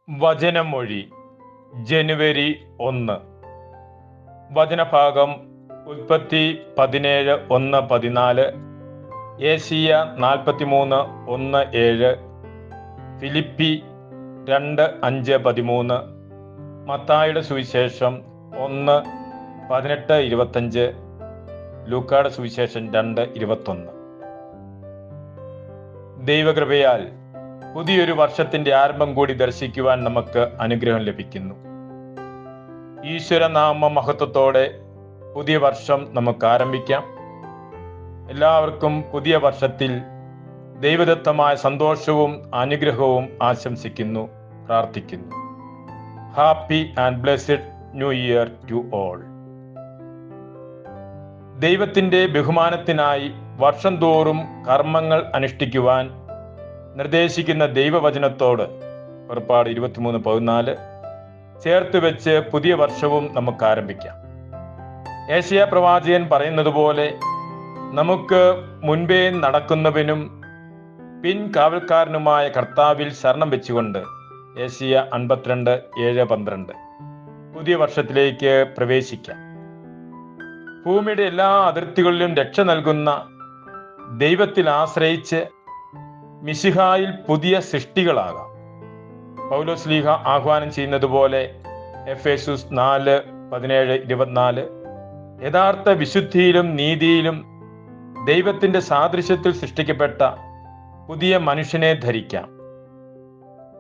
വചനമൊഴി ജനുവരി 1. വചനഭാഗം ഉൽപ്പത്തി 17:1-14, ഏശയ്യ 43:1-7, ഫിലിപ്പി 2:5-13, മത്തായിയുടെ സുവിശേഷം 1:18-25, ലൂക്കായുടെ സുവിശേഷം 2:21. ദൈവകൃപയാൽ പുതിയൊരു വർഷത്തിന്റെ ആരംഭം കൂടി ദർശിക്കുവാൻ നമുക്ക് അനുഗ്രഹം ലഭിക്കുന്നു. ഈശ്വരനാമ മഹത്വത്തോടെ പുതിയ വർഷം നമുക്ക് ആരംഭിക്കാം. എല്ലാവർക്കും പുതിയ വർഷത്തിൽ ദൈവദത്തമായ സന്തോഷവും അനുഗ്രഹവും ആശംസിക്കുന്നു, പ്രാർത്ഥിക്കുന്നു. Happy and blessed new year to all. ദൈവത്തിന്റെ ബഹുമാനത്തിനായി വർഷം തോറും കർമ്മങ്ങൾ അനുഷ്ഠിക്കുവാൻ നിർദ്ദേശിക്കുന്ന ദൈവവചനത്തോട് പുറപ്പാട് 23:14 ചേർത്ത് വെച്ച് പുതിയ വർഷവും നമുക്ക് ആരംഭിക്കാം. ഏശയ്യാ പ്രവാചകൻ പറയുന്നത് പോലെ നമുക്ക് മുൻപേ നടക്കുന്നവനും പിൻകാവൽക്കാരനുമായ കർത്താവിൽ ശരണം വെച്ചുകൊണ്ട് ഏശയ്യാ 52:7-12 പുതിയ വർഷത്തിലേക്ക് പ്രവേശിക്കാം. ഭൂമിയുടെ എല്ലാ അതിർത്തികളിലും രക്ഷ നൽകുന്ന ദൈവത്തിൽ ആശ്രയിച്ച് മിശിഹായിൽ പുതിയ സൃഷ്ടികളാകാം. പൗലോസ്ലീഹ ആഹ്വാനം ചെയ്യുന്നത് പോലെ എഫേസ്യൂസ് 4:17-24 യഥാർത്ഥ വിശുദ്ധിയിലും നീതിയിലും ദൈവത്തിന്റെ സാദൃശ്യത്തിൽ സൃഷ്ടിക്കപ്പെട്ട പുതിയ മനുഷ്യനെ ധരിക്കാം.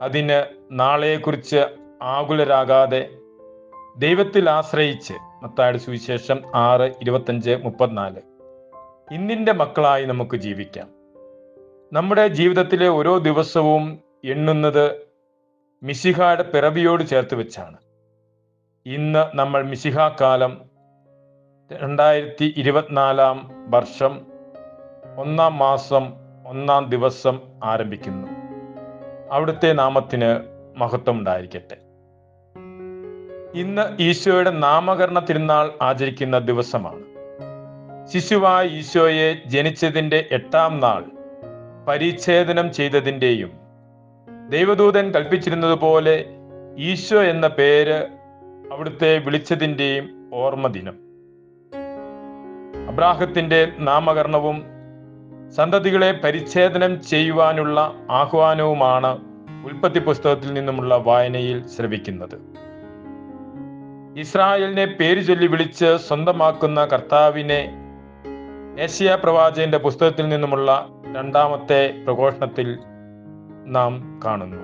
അതിന് നാളെക്കുറിച്ച് ആകുലരാകാതെ ദൈവത്തിൽ ആശ്രയിച്ച് മത്തായിയുടെ സുവിശേഷം 6:25-34 ഇന്നിന്റെ മക്കളായി നമുക്ക് ജീവിക്കാം. നമ്മുടെ ജീവിതത്തിലെ ഓരോ ദിവസവും എണ്ണുന്നത് മിശിഹായുടെ പിറവിയോട് ചേർത്ത് വെച്ചാണ്. ഇന്ന് നമ്മൾ മിശിഹാ കാലം 2024 വർഷം 1-ാം മാസം 1-ാം ദിവസം ആരംഭിക്കുന്നു. അവിടുത്തെ നാമത്തിന് മഹത്വം ഉണ്ടായിരിക്കട്ടെ. ഇന്ന് ഈശോയുടെ നാമകരണ തിരുനാൾ ആചരിക്കുന്ന ദിവസമാണ്. ശിശുവായ ഈശോയെ ജനിച്ചതിൻ്റെ 8-ാം നാൾ പരിച്ഛേദനം ചെയ്തതിൻ്റെയും ദൈവദൂതൻ കൽപ്പിച്ചിരുന്നത് പോലെ ഈശോ എന്ന പേര് അവിടുത്തെ വിളിച്ചതിൻ്റെയും ഓർമ്മ ദിനം. അബ്രാഹത്തിന്റെ നാമകരണവും സന്തതികളെ പരിച്ഛേദനം ചെയ്യുവാനുള്ള ആഹ്വാനവുമാണ് ഉൽപ്പത്തി പുസ്തകത്തിൽ നിന്നുമുള്ള വായനയിൽ ശ്രവിക്കുന്നത്. ഇസ്രായേലിനെ പേര് ചൊല്ലി വിളിച്ച് സ്വന്തമാക്കുന്ന കർത്താവിനെ ഏശയ്യാ പ്രവാചകന്റെ പുസ്തകത്തിൽ നിന്നുമുള്ള 2-ാമത്തെ പ്രഘോഷണത്തിൽ നാം കാണുന്നു.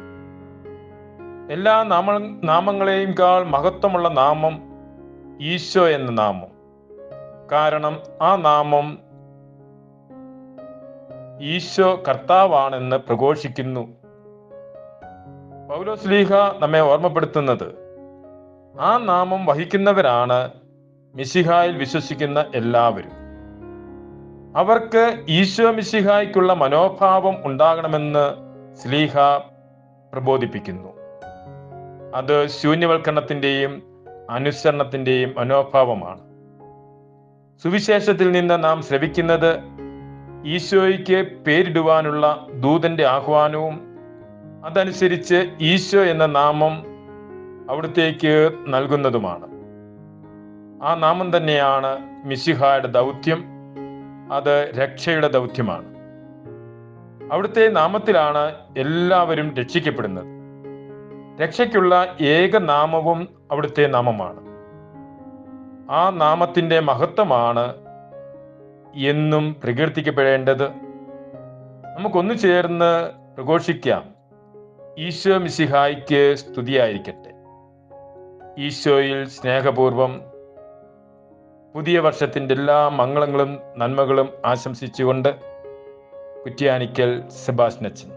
എല്ലാ നാമങ്ങളെയും കാൾ മഹത്വമുള്ള നാമം ഈശോ എന്ന നാമം. കാരണം ആ നാമം ഈശോ കർത്താവാണെന്ന് പ്രഘോഷിക്കുന്നു. പൗലോസ്ലീഹ നമ്മെ ഓർമ്മപ്പെടുത്തുന്നത് ആ നാമം വഹിക്കുന്നവരാണ് മിശിഹായിൽ വിശ്വസിക്കുന്ന എല്ലാവരും. അവർക്ക് ഈശോ മിശിഹായ്ക്കുള്ള മനോഭാവം ഉണ്ടാകണമെന്ന് സ്ലീഹ പ്രബോധിപ്പിക്കുന്നു. അത് ശൂന്യവൽക്കരണത്തിന്റെയും അനുസരണത്തിന്റെയും മനോഭാവമാണ്. സുവിശേഷത്തിൽ നിന്ന് നാം ശ്രവിക്കുന്നത് ഈശോയ്ക്ക് പേരിടുവാനുള്ള ദൂതന്റെ ആഹ്വാനവും അതനുസരിച്ച് ഈശോ എന്ന നാമം അവിടത്തേക്ക് നൽകുന്നതുമാണ്. ആ നാമം തന്നെയാണ് മിശിഹായുടെ ദൗത്യം. അത് രക്ഷയുടെ ദൗത്യമാണ്. അവിടുത്തെ നാമത്തിലാണ് എല്ലാവരും രക്ഷിക്കപ്പെടുന്നത്. രക്ഷയ്ക്കുള്ള ഏക നാമവും അവിടുത്തെ നാമമാണ്. ആ നാമത്തിന്റെ മഹത്വമാണ് എന്നും പ്രകീർത്തിക്കപ്പെടേണ്ടത്. നമുക്കൊന്നു ചേർന്ന് പ്രഘോഷിക്കാം. ഈശോ മിശിഹായ്ക്ക് സ്തുതിയായിരിക്കട്ടെ. ഈശോയിൽ സ്നേഹപൂർവം പുതിയ വർഷത്തിൻ്റെ എല്ലാ മംഗളങ്ങളും നന്മകളും ആശംസിച്ചുകൊണ്ട് കുറ്റ്യാനിക്കൽ സെബാസ്റ്റ്യൻ അച്ഛൻ.